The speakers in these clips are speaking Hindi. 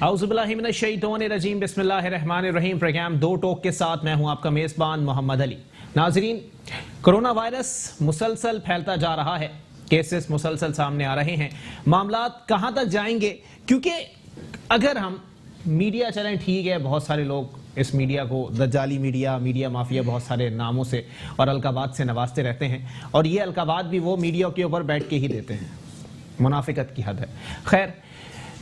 औज़ुबिल्लाहिमिनश्शैतानिर्रजीम बिस्मिल्लाहिर्रहमानिर्रहीम। प्रोग्राम दो टोक के साथ मैं हूं आपका मेज़बान मोहम्मद अली। नाज़रीन, कोरोना वायरस मुसलसल फैलता जा रहा है, केसेस मुसलसल सामने आ रहे हैं। मामलात कहां तक जाएंगे? क्योंकि अगर हम मीडिया चलें, ठीक है, बहुत सारे लोग इस मीडिया को दज्जाली मीडिया, मीडिया माफिया बहुत सारे नामों से और अलकाबात से नवाजते रहते हैं, और ये अलकाबात भी वो मीडिया के ऊपर बैठ के ही देते हैं। मुनाफिकत की हद है। खैर,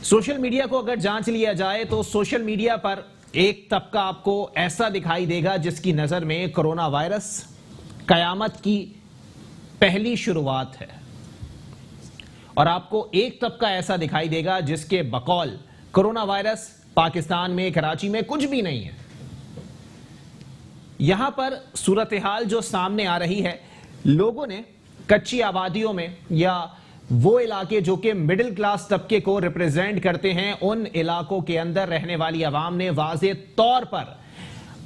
सोशल मीडिया को अगर जांच लिया जाए तो सोशल मीडिया पर एक तबका आपको ऐसा दिखाई देगा जिसकी नजर में कोरोना वायरस कयामत की पहली शुरुआत है, और आपको एक तबका ऐसा दिखाई देगा जिसके बकौल कोरोना वायरस पाकिस्तान में, कराची में कुछ भी नहीं है। यहां पर सूरत हाल जो सामने आ रही है, लोगों ने कच्ची आबादियों में या वो इलाके जो कि मिडिल क्लास तबके को रिप्रेजेंट करते हैं, उन इलाकों के अंदर रहने वाली आवाम ने वाज़े तौर पर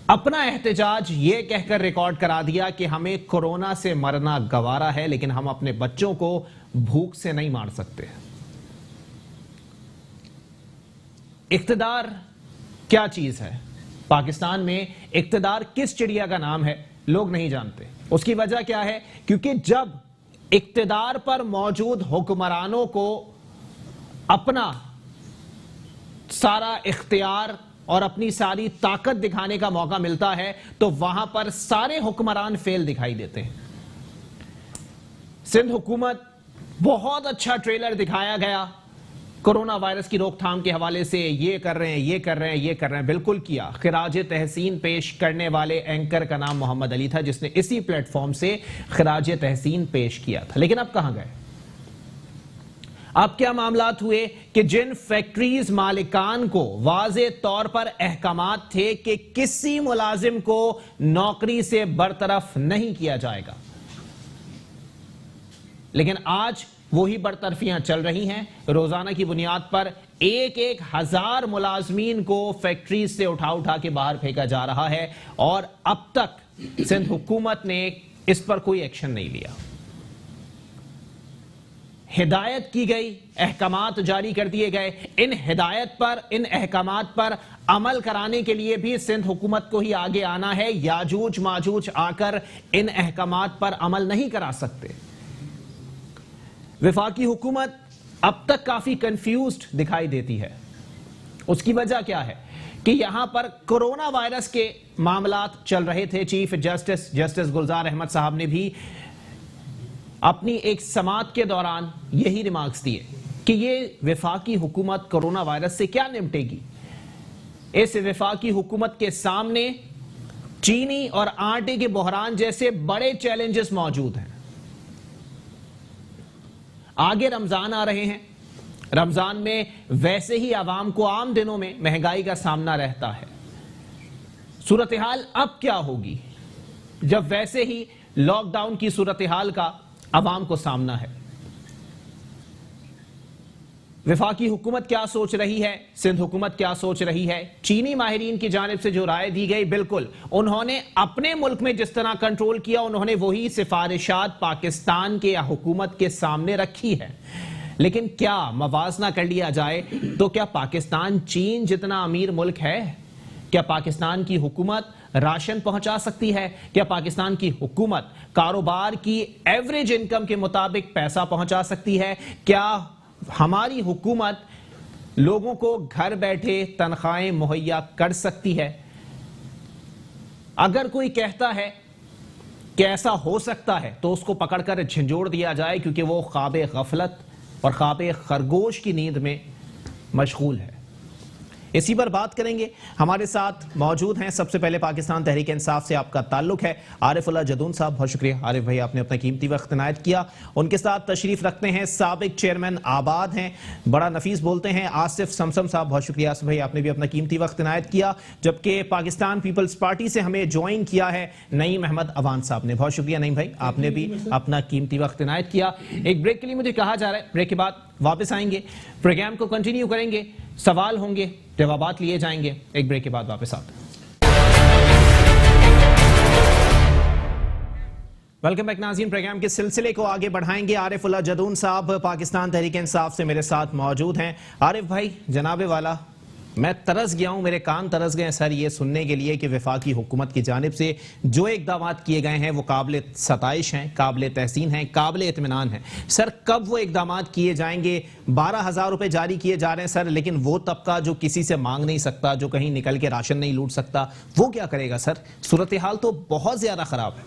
अपना एहतजाज ये कहकर रिकॉर्ड करा दिया कि हमें कोरोना से मरना गवारा है, लेकिन हम अपने बच्चों को भूख से नहीं मार सकते। इख्तिदार क्या चीज है? पाकिस्तान में इख्तिदार किस चिड़िया का नाम है, लोग नहीं जानते। उसकी वजह क्या है? क्योंकि जब इख्तिदार पर मौजूद हुक्मरानों को अपना सारा इख्तियार और अपनी सारी ताकत दिखाने का मौका मिलता है, तो वहां पर सारे हुक्मरान फेल दिखाई देते हैं। सिंध हुकूमत, बहुत अच्छा ट्रेलर दिखाया गया कोरोना वायरस की रोकथाम के हवाले से, ये कर रहे हैं, ये कर रहे हैं, ये कर रहे हैं, बिल्कुल किया। खिराज तहसीन पेश करने वाले एंकर का नाम मोहम्मद अली था, जिसने इसी प्लेटफॉर्म से खिराज तहसीन पेश किया था। लेकिन अब कहां गए? अब क्या मामलात हुए कि जिन फैक्ट्रीज मालिकान को वाज़े तौर पर अहकामात थे कि किसी मुलाजिम को नौकरी से बरतरफ नहीं किया जाएगा, लेकिन आज वही बरतरफियां चल रही हैं। रोजाना की बुनियाद पर एक हजार मुलाजमीन को फैक्ट्रीज से उठा उठा के बाहर फेंका जा रहा है, और अब तक सिंध हुकूमत ने इस पर कोई एक्शन नहीं लिया। हिदायत की गई, अहकामात जारी कर दिए गए। इन हिदायत पर, इन अहकामात पर अमल कराने के लिए भी सिंध हुकूमत को ही आगे आना है। याजूज माजूज आकर इन अहकामात पर अमल नहीं करा सकते। वफाकी हुकूमत अब तक काफी कंफ्यूज्ड दिखाई देती है। उसकी वजह क्या है कि यहां पर कोरोना वायरस के मामलात चल रहे थे। चीफ जस्टिस गुलजार अहमद साहब ने भी अपनी एक समाअत के दौरान यही रिमार्क्स दिए कि ये वफाकी हुकूमत कोरोना वायरस से क्या निपटेगी। इस वफाकी हुकूमत के सामने चीनी और आटे के बहरान जैसे बड़े चैलेंजेस मौजूद हैं। आगे रमजान आ रहे हैं। रमजान में वैसे ही आवाम को आम दिनों में महंगाई का सामना रहता है। सूरत हाल अब क्या होगी जब वैसे ही लॉकडाउन की सूरत हाल का आवाम को सामना है? वफाकी हुकूमत क्या सोच रही है, सिंध हुकूमत क्या सोच रही है? चीनी माहिरीन की जानिब से जो राय दी गई, बिल्कुल उन्होंने अपने मुल्क में जिस तरह कंट्रोल किया, उन्होंने वही सिफारिशात पाकिस्तान के या हुकूमत के सामने रखी है। लेकिन क्या मवाजना कर लिया जाए तो क्या पाकिस्तान चीन जितना अमीर मुल्क है? क्या पाकिस्तान की हुकूमत राशन पहुंचा सकती है? क्या पाकिस्तान की हुकूमत कारोबार की एवरेज इनकम के मुताबिक पैसा पहुंचा सकती है? क्या हमारी हुकूमत लोगों को घर बैठे तनख्वाहें मुहैया कर सकती है? अगर कोई कहता है कि ऐसा हो सकता है तो उसको पकड़कर झंझोड़ दिया जाए, क्योंकि वो ख्वाब गफलत और ख्वाब खरगोश की नींद में मशगूल है। इसी पर बात करेंगे। हमारे साथ मौजूद हैं, सबसे पहले पाकिस्तान तहरीक इंसाफ से आपका ताल्लुक है, आरिफुल्लाह जदून साहब। बहुत शुक्रिया आरिफ भाई, आपने अपना कीमती वक्त इनायत किया। उनके साथ तशरीफ रखते हैं साबिक चेयरमैन आबाद हैं, बड़ा नफीस बोलते हैं, आसिफ समसम साहब। बहुत शुक्रिया आसिफ भाई, आपने भी अपना कीमती वक्त इनायत किया। जबकि पाकिस्तान पीपल्स पार्टी से हमें ज्वाइन किया है नईम अहमद अवान साहब ने। बहुत शुक्रिया नईम भाई, आपने भी अपना कीमती वक्त इनायत किया। एक ब्रेक के लिए मुझे कहा जा रहा है, ब्रेक के बाद वापस आएंगे, प्रोग्राम को कंटिन्यू करेंगे, सवाल होंगे, जवाबात लिए जाएंगे। एक ब्रेक के बाद वापस आते हैं। वेलकम बैक नाज़रीन, प्रोग्राम के सिलसिले को आगे बढ़ाएंगे। आरिफुल्लाह जदून साहब पाकिस्तान तहरीक इंसाफ से मेरे साथ मौजूद हैं। आरिफ भाई, जनाबे वाला मैं तरस गया हूं, मेरे कान तरस गए सर ये सुनने के लिए कि वफाकी हुकूमत की जानिब से जो इकदाम किए गए हैं वो काबिल सताइश हैं, काबिल तहसीन हैं, काबिल इत्मीनान हैं। सर कब वो इकदाम किए जाएंगे? 12,000 रुपए जारी किए जा रहे हैं सर, लेकिन वो तबका जो किसी से मांग नहीं सकता, जो कहीं निकल के राशन नहीं लूट सकता, वो क्या करेगा सर? सूरत हाल तो बहुत ज्यादा खराब है।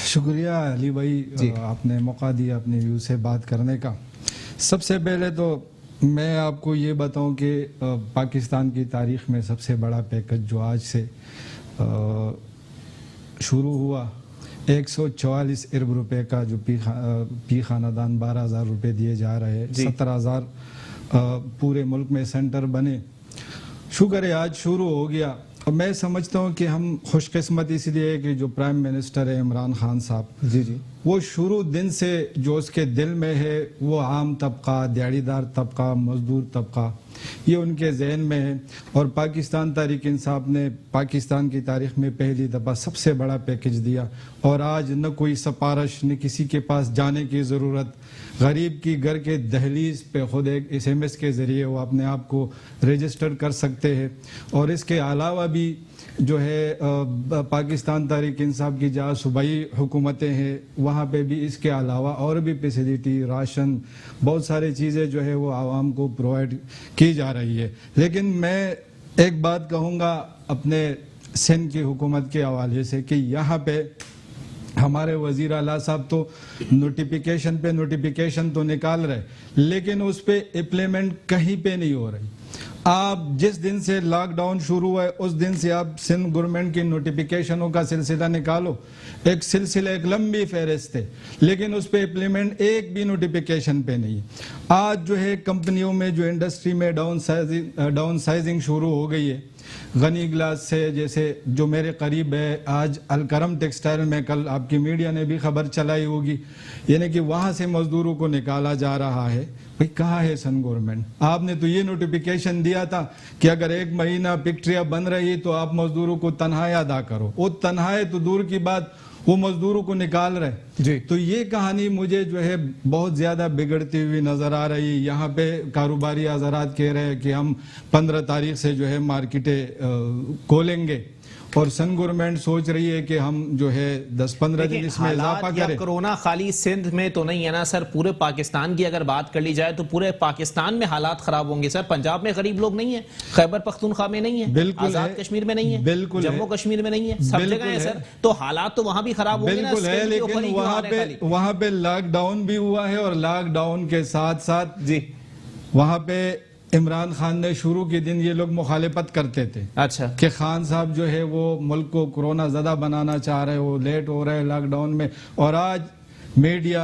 शुक्रिया अली भाई, आपने मौका दिया अपने व्यू से बात करने का। सबसे पहले तो मैं आपको ये बताऊं कि पाकिस्तान की तारीख में सबसे बड़ा पैकेज जो आज से शुरू हुआ 144 अरब रुपए का, जो पी खानादान 12,000 रुपए दिए जा रहे हैं, 17,000 पूरे मुल्क में सेंटर बने। शुक्र है आज शुरू हो गया। और मैं समझता हूँ कि हम खुशकिस्मत इसलिए है कि जो प्राइम मिनिस्टर है इमरान खान साहब, जी वो शुरू दिन से जो उसके दिल में है वो आम तबका, दिहाड़ीदार तबका, मजदूर तबका, ये उनके जहन में है। और पाकिस्तान तहरीक इंसाफ ने पाकिस्तान की तारीख में पहली दफ़ा सबसे बड़ा पैकेज दिया। और आज न कोई सिफारिश, न किसी के पास जाने की ज़रूरत, गरीब की घर के दहलीज पे खुद एक SMS के ज़रिए वो अपने आप को रजिस्टर कर सकते हैं। और इसके अलावा भी जो है पाकिस्तान तहरीक इंसाफ की जहाँ सूबाई हुकूमतें हैं वहाँ पे भी इसके अलावा और भी फैसिलिटी, राशन, बहुत सारी चीज़ें जो है वो आवाम को प्रोवाइड की जा रही है। लेकिन मैं एक बात कहूँगा अपने सिंध की हुकूमत के हवाले से कि यहाँ पे हमारे वजीर आला साहब तो नोटिफिकेशन पे नोटिफिकेशन तो निकाल रहे, लेकिन उस पे इम्प्लीमेंट कहीं पे नहीं हो रही। आप जिस दिन से लॉकडाउन शुरू हुआ है उस दिन से आप सिंध गवर्नमेंट की नोटिफिकेशनों का सिलसिला निकालो, एक सिलसिला, एक लंबी फहरिस्त है, लेकिन उस पर इम्प्लीमेंट एक भी नोटिफिकेशन पे नहीं। आज जो है कंपनियों में जो इंडस्ट्री में डाउन साइजिंग शुरू हो गई है। गनी ग्लास से, जैसे जो मेरे करीब है, आज अलकरम टेक्सटाइल में कल आपकी मीडिया ने भी खबर चलाई होगी, यानी कि वहां से मजदूरों को निकाला जा रहा है। भाई कहाँ है सन गवर्नमेंट? आपने तो ये नोटिफिकेशन दिया था कि अगर 1 महीना फैक्ट्रियां बन रही तो आप मजदूरों को तनख्वाह अदा करो। वो तनख्वाह तो दूर की बात, वो मजदूरों को निकाल रहे जी। तो ये कहानी मुझे जो है बहुत ज्यादा बिगड़ती हुई नजर आ रही है। यहाँ पे कारोबारी हज़रात कह रहे हैं कि हम 15 तारीख से जो है मार्केटें खोलेंगे, और सन गवर्नमेंट सोच रही है कि हम जो है 10-15 दिन इसमें इजाफा करें। कोरोना खाली सिंध में तो नहीं है ना सर, पूरे पाकिस्तान की अगर बात कर ली जाए तो पूरे पाकिस्तान में हालात खराब होंगे सर। पंजाब में गरीब लोग नहीं है, खैबर पख्तूनख्वा में नहीं है, बिल्कुल आजाद कश्मीर में नहीं है, बिल्कुल जम्मू कश्मीर में नहीं है, सब जगह है सर। तो हालात तो वहां भी खराब होंगे ना। बिल्कुल है, लेकिन वहां पे लॉकडाउन भी हुआ है, और लॉकडाउन के साथ साथ जी वहां पे इमरान खान ने शुरू के दिन ये लोग मुखालिफत करते थे, अच्छा, कि खान साहब जो है वो मुल्क को कोरोना ज़्यादा बनाना चाह रहे, वो लेट हो रहे लॉकडाउन में। और आज मीडिया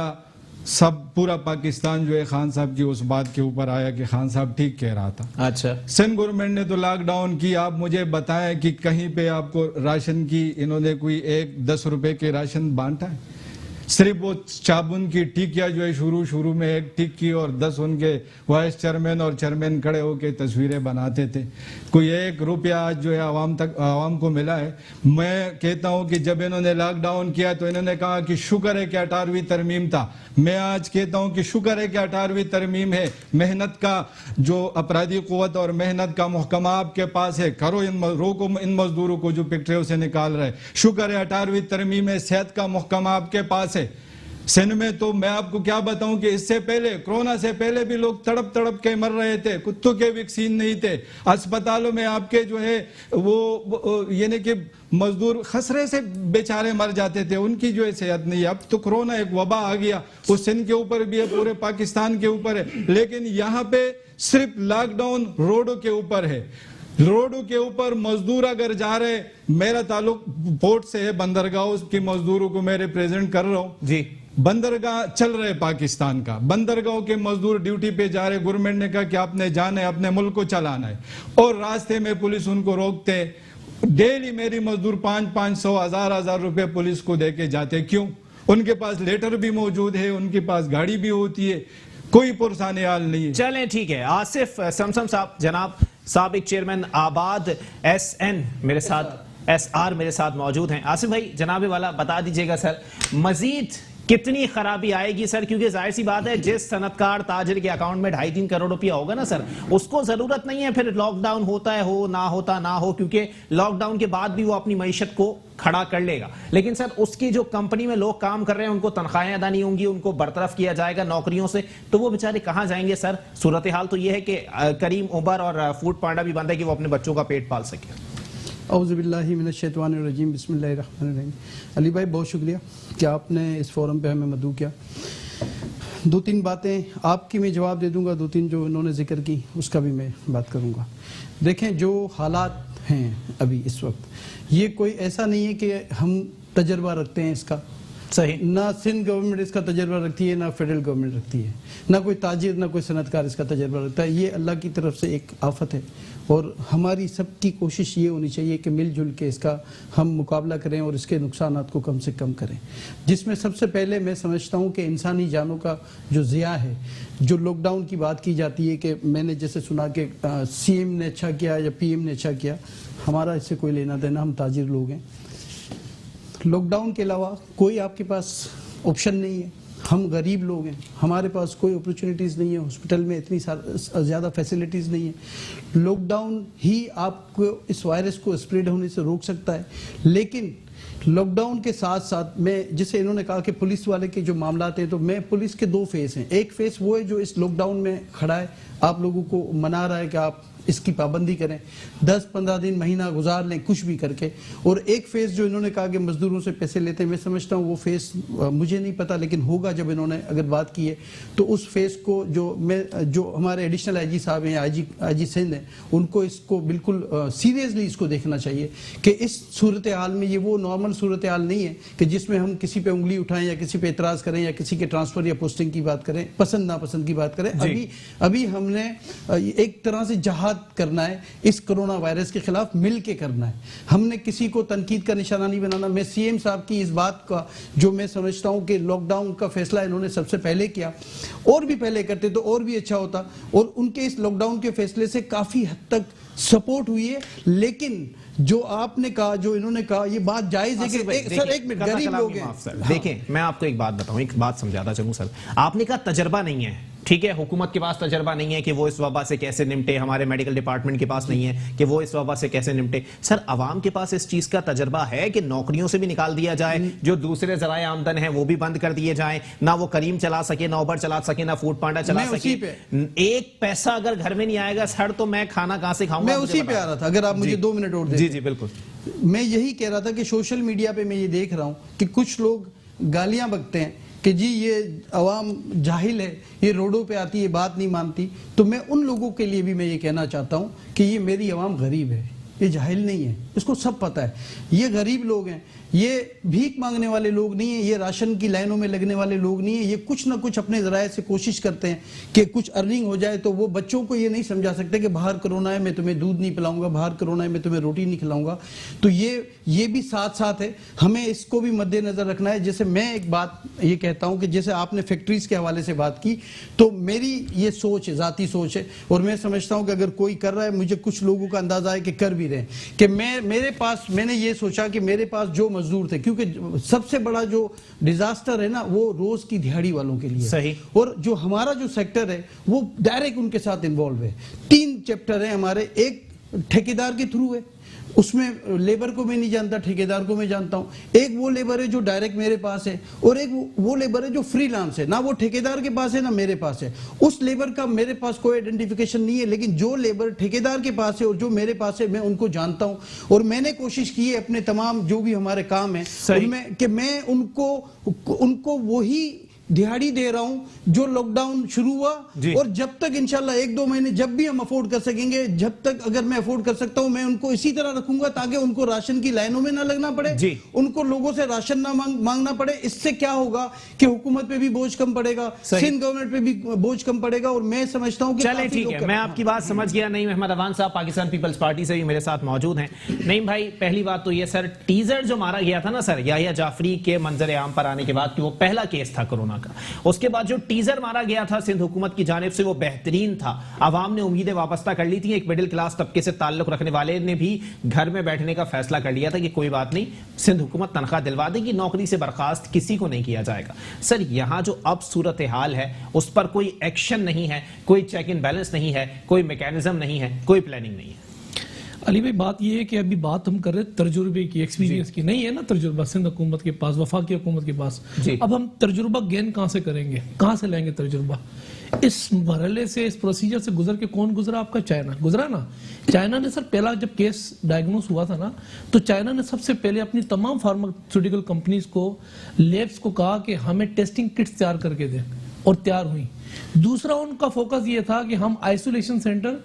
सब पूरा पाकिस्तान जो है खान साहब की उस बात के ऊपर आया कि खान साहब ठीक कह रहा था। अच्छा, सिंध गवर्नमेंट ने तो लॉकडाउन की। आप मुझे बताएं कि कहीं पे आपको राशन की इन्होंने कोई 10 रुपए के राशन बांटा है? सिर्फ वो साबुन की टिकिया जो है शुरू में 1 टिक्की और 10 उनके वाइस चेयरमैन और चेयरमैन खड़े होकर तस्वीरें बनाते थे। कोई 1 रुपया आज जो है आवाम को मिला है। मैं कहता हूं कि जब इन्होंने लॉकडाउन किया तो इन्होंने कहा कि शुक्र है कि 18वीं तरमीम था। मैं आज कहता हूं कि शुक्र है कि 18वीं तरमीम है। मेहनत का जो अपराधी कुव्वत और मेहनत का महकमा आपके पास है, करो, रोको इन मजदूरों को जो फैक्ट्रियों से निकाल रहे। शुक्र है 18वीं तरमीम है, सेहत का महकमा आपके पास है। सिंध में तो मैं आपको क्या बताऊं कि इससे पहले, कोरोना से पहले भी लोग तड़प के मर रहे थे, कुत्तों के वैक्सीन नहीं थे। अस्पतालों में आपके जो है वो यानी कि मजदूर खसरे से बेचारे मर जाते थे, उनकी जो है सेहत नहीं है। अब तो कोरोना एक वबा आ गया, वो सिंध के ऊपर भी है, पूरे पाकिस्तान के ऊपर है। लेकिन यहाँ पे सिर्फ लॉकडाउन रोडों के ऊपर है। रोडों के ऊपर मजदूर अगर जा रहे, मेरा ताल्लुक पोर्ट से है, बंदरगाह की मजदूरों को मैं रिप्रेजेंट कर रहा हूं जी। बंदरगाह चल रहे पाकिस्तान का, बंदरगाह के मजदूर ड्यूटी पे जा रहे, गवर्नमेंट ने कहा कि आपने जाना है, अपने मुल्क को चलाना है, और रास्ते में पुलिस उनको रोकते। डेली मेरी मजदूर 500, 1000 रुपए पुलिस को देके जाते। क्यों? उनके पास लेटर भी मौजूद है, उनके पास गाड़ी भी होती है, कोई पुरसाने हाल नहीं है। चलें ठीक है। आसिफ समसम साहब, जनाब साबिक चेयरमैन आबाद SN मेरे साथ, SR मेरे साथ मौजूद हैं। आसिफ भाई, जनाबे वाला बता दीजिएगा सर, मजीद कितनी खराबी आएगी सर, क्योंकि जाहिर सी बात है जिस सनतकार ताजिर के अकाउंट में 2.5-3 करोड़ रुपया होगा ना सर, उसको जरूरत नहीं है फिर लॉकडाउन होता है हो ना हो, क्योंकि लॉकडाउन के बाद भी वो अपनी मईशत को खड़ा कर लेगा। लेकिन सर उसकी जो कंपनी में लोग काम कर रहे हैं उनको तनख्वाहें अदा नहीं होंगी, उनको बरतरफ किया जाएगा नौकरियों से, तो वो बेचारे कहां जाएंगे सर। सूरत हाल तो ये है कि करीम, उबर और फूड पांडा भी बंद है कि वो अपने बच्चों का पेट पाल सके। औज़ुबिल्लाहि मिनश्शैतानिर्रजीम, बिस्मिल्लाहिर्रहमानिर्रहीम। अली भाई बहुत शुक्रिया कि आपने इस फोरम पे हमें मदऊ किया। 2-3 बातें आपकी मैं जवाब दे दूंगा, 2-3 जो इन्होंने जिक्र की उसका भी मैं बात करूंगा। देखें जो हालात हैं अभी इस वक्त, ये कोई ऐसा नहीं है कि हम तजर्बा रखते हैं इसका, सही, ना सिंध गवर्नमेंट इसका तजर्बा रखती है, ना फेडरल गवर्नमेंट रखती है, ना कोई ताजिर ना कोई सनतकार इसका तजर्बा रखता है। ये अल्लाह की तरफ से एक आफत है और हमारी सबकी कोशिश ये होनी चाहिए कि मिलजुल के इसका हम मुकाबला करें और इसके नुकसानात को कम से कम करें। जिसमें सबसे पहले मैं समझता हूँ कि इंसानी जानों का जो ज़िया है, जो लॉकडाउन की बात की जाती है कि मैंने जैसे सुना कि CM ने अच्छा किया या PM ने अच्छा किया, हमारा इससे कोई लेना देना, हम ताजिर लोग हैं। लॉकडाउन के अलावा कोई आपके पास ऑप्शन नहीं है, हम गरीब लोग हैं, हमारे पास कोई अपॉर्चुनिटीज़ नहीं है, हॉस्पिटल में इतनी ज़्यादा फैसिलिटीज़ नहीं है। लॉकडाउन ही आपको इस वायरस को स्प्रेड होने से रोक सकता है। लेकिन लॉकडाउन के साथ साथ मैं, जैसे इन्होंने कहा कि पुलिस वाले के जो मामलात हैं, तो मैं पुलिस के 2 फेस हैं। एक फेस वो है जो इस लॉकडाउन में खड़ा है, आप लोगों को मना रहा है कि आप इसकी पाबंदी करें, 10-15 दिन महीना गुजार लें कुछ भी करके। और एक फेस जो इन्होंने कहा कि मजदूरों से पैसे लेते हैं, मैं समझता हूँ वो फेस मुझे नहीं पता, लेकिन होगा जब इन्होंने अगर बात की है तो उस फेस को जो हमारे एडिशनल IG साहब हैं, IG सिंध हैं, उनको इसको बिल्कुल सीरियसली इसको देखना चाहिए कि इस सूरत हाल में ये वो नॉर्मल सूरत हाल नहीं है कि जिसमें हम किसी पे उंगली उठाएं या किसी पे एतराज़ करें या किसी के ट्रांसफ़र या पोस्टिंग की बात करें, पसंद नापसंद की बात करें। अभी हमने एक तरह से जहाद करना है, इस कोरोना वायरस के खिलाफ मिल के करना है। हमने किसी को तनकीद का निशाना नहीं बनाना। मैं CM साहब की इस बात का, जो मैं समझता हूं कि लॉकडाउन का फैसला इन्होंने सबसे पहले किया, और भी पहले करते तो और भी अच्छा होता, और उनके इस लॉकडाउन के फैसले से काफी हद तक सपोर्ट हुई है। लेकिन जो आपने कहा, जो इन्होंने कहा, ये बात जायज है कि सर एक मिनट, गरीब लोग हैं। देखें मैं आपको एक बात बताऊं, एक बात समझाता चलूं सर। आपने कहा तजर्बा नहीं है, ठीक है, हुकूमत के पास तजर्बा नहीं है कि वो इस वबा से कैसे निपटे, हमारे मेडिकल डिपार्टमेंट के पास नहीं है कि वो इस वबा से कैसे निपटे। सर अवाम के पास इस चीज का तजर्बा है कि नौकरियों से भी निकाल दिया जाए, जो दूसरे जराए आमदन है वो भी बंद कर दिए जाए, ना वो करीम चला सके, ना उबर चला सके, ना फूड पांडा चला सके। एक पैसा अगर घर में नहीं आएगा सर, तो मैं खाना कहां से खाऊंगा? मैं उसी पे आ रहा था, अगर आप मुझे 2 मिनट और दें। जी बिल्कुल। मैं यही कह रहा था कि सोशल मीडिया पे मैं ये देख रहा हूं कि कुछ लोग गालियां बकते हैं कि जी ये अवाम जाहिल है, ये रोडों पे आती है, बात नहीं मानती। तो मैं उन लोगों के लिए भी मैं ये कहना चाहता हूं कि ये मेरी अवाम गरीब है, ये जाहिल नहीं है, इसको सब पता है। ये गरीब लोग हैं, ये भीख मांगने वाले लोग नहीं है, ये राशन की लाइनों में लगने वाले लोग नहीं है। ये कुछ ना कुछ अपने जराये से कोशिश करते हैं कि कुछ अर्निंग हो जाए। तो वो बच्चों को ये नहीं समझा सकते कि बाहर कोरोना है, मैं तुम्हें दूध नहीं पिलाऊंगा, बाहर कोरोना है, मैं तुम्हें रोटी नहीं खिलाऊंगा। तो ये भी साथ साथ है, हमें इसको भी मद्देनजर रखना है। जैसे मैं एक बात ये कहता हूं कि जैसे आपने फैक्ट्रीज के हवाले से बात की, तो मेरी ये सोच है, जाती सोच है, और मैं समझता हूं कि अगर कोई कर रहा है, मुझे कुछ लोगों का अंदाजा है कि कर भी रहे हैं, कि मैंने ये सोचा कि मेरे पास जो मजदूर थे, क्योंकि सबसे बड़ा जो डिजास्टर है ना वो रोज की दिहाड़ी वालों के लिए सही, और जो हमारा जो सेक्टर है वो डायरेक्ट उनके साथ इन्वॉल्व है। 3 चैप्टर है हमारे, एक ठेकेदार के थ्रू है, उसमें लेबर को मैं नहीं जानता, ठेकेदार को मैं जानता हूं। एक वो लेबर है जो डायरेक्ट मेरे पास है, और एक वो लेबर है जो फ्रीलांस है, ना वो ठेकेदार के पास है ना मेरे पास है। उस लेबर का मेरे पास कोई आइडेंटिफिकेशन नहीं है, लेकिन जो लेबर ठेकेदार के पास है और जो मेरे पास है, मैं उनको जानता हूं। और मैंने कोशिश की है अपने तमाम जो भी हमारे काम है उनमें कि मैं उनको वही दिहाड़ी दे रहा हूं जो लॉकडाउन शुरू हुआ, और जब तक इंशाल्लाह 1-2 महीने जब भी हम अफोर्ड कर सकेंगे, जब तक अगर मैं अफोर्ड कर सकता हूं, मैं उनको इसी तरह रखूंगा ताकि उनको राशन की लाइनों में ना लगना पड़े, उनको लोगों से राशन ना मांगना पड़े। इससे क्या होगा कि हुकूमत पे भी बोझ कम पड़ेगा, सिंध गवर्नमेंट पे भी बोझ कम पड़ेगा। और मैं समझता हूं कि चले ठीक है, मैं आपकी बात समझ गया। नईम अहमद अवान साहब पाकिस्तान पीपल्स पार्टी से भी मेरे साथ मौजूद हैं। नईम भाई, पहली बात तो ये सर, टीजर जो मारा गया था ना सर याहिया जाफरी के मंजर आम पर आने के बाद कि वो पहला केस था कोरोना का। उसके बाद जो टीजर मारा गया था सिंध हुकूमत की जानिब से वो बेहतरीन था, आवाम ने उम्मीदें वाबस्ता कर ली थी। एक मिडिल क्लास तबके से ताल्लुक रखने वाले ने भी घर में बैठने का फैसला कर लिया था कि कोई बात नहीं, सिंध हुकूमत तनख्वाह दिलवा देगी, नौकरी से बर्खास्त किसी को नहीं किया जाएगा। सर यहाँ जो अब सूरत हाल है उस पर कोई एक्शन नहीं है, कोई चेक इन बैलेंस नहीं है, कोई मैकेनिज्म नहीं है, कोई प्लानिंग नहीं है। अली भाई बात ये है कि अभी बात हम कर रहे हैं तजुर्बे की, एक्सपीरियंस की, नहीं है ना तजुर्बा सिंध हुकूमत के पास, वफाकी हुकूमत के पास। अब हम तजुर्बा गेन कहाँ से करेंगे, कहाँ से लेंगे तजुर्बा? इस मरहले से, इस प्रोसीजर से गुजर के कौन गुजरा? आपका चाइना गुजरा ना। चाइना ने सर पहला जब केस डायग्नोस हुआ था ना, तो चाइना ने सबसे पहले अपनी तमाम फार्मास्यूटिकल कंपनीज को, लैब्स को कहा कि हमें टेस्टिंग किट्स तैयार करके दें, और तैयार हुई। दूसरा उनका फोकस ये था कि हम आइसोलेशन सेंटर